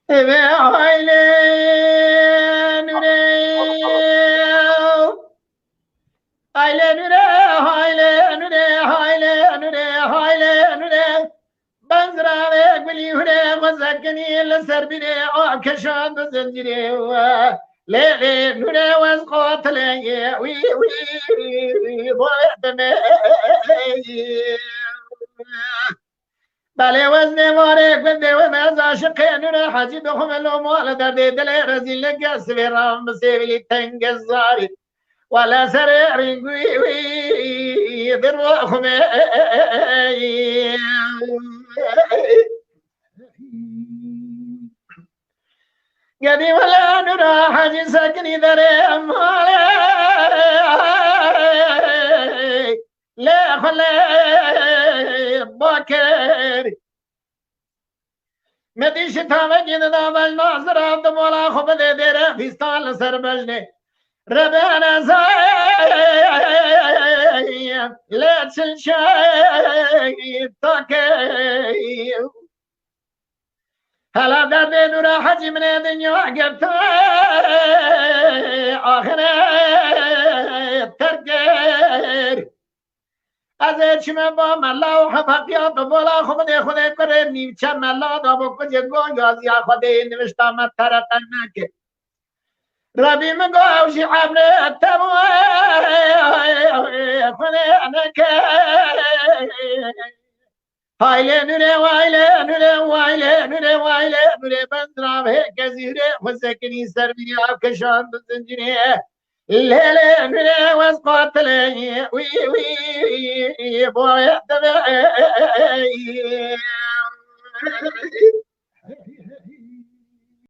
eve hayle nüre hayle nüre hayle nüre hayle nüre hayle nüre بزرع ويقبلي هنا وزكني لسربني كشان زنجري ليلي نوري وزقوت لي وي وي ضوعتني بله وزن وارك بندي ومز عاشقين نوري حاجي بخم الأموال دردي دلي رزيل لك سفيرام بسيبلي تنقزاري ولا سريع وي وي ذروخم قدي ولا نرى حاجي سكني ذري أمالي لا خلي باكر مديش تاوه جد داول ناظر عبد مولا خوب دے دے رہ فیستان سر بجنے ربنا زاي لا تنشاي تاكي هلا دادي نورا حجي من الدنيا وقفت آخر ترقر از چشم با ملا و حفاقیات بولا خود خود کرے نیچه ملا دا با کچھ گو یازی خود نوشتا مت ترقن نکه ربي مقاوشي عبر التبوي خلينك هايلي نوري وايلي نوري وايلي نوري وايلي نوري بندرا بهيك زيري وسكني سربي كشان بزنجري الليلي نوري واسقط لي وي وي بوي تبعي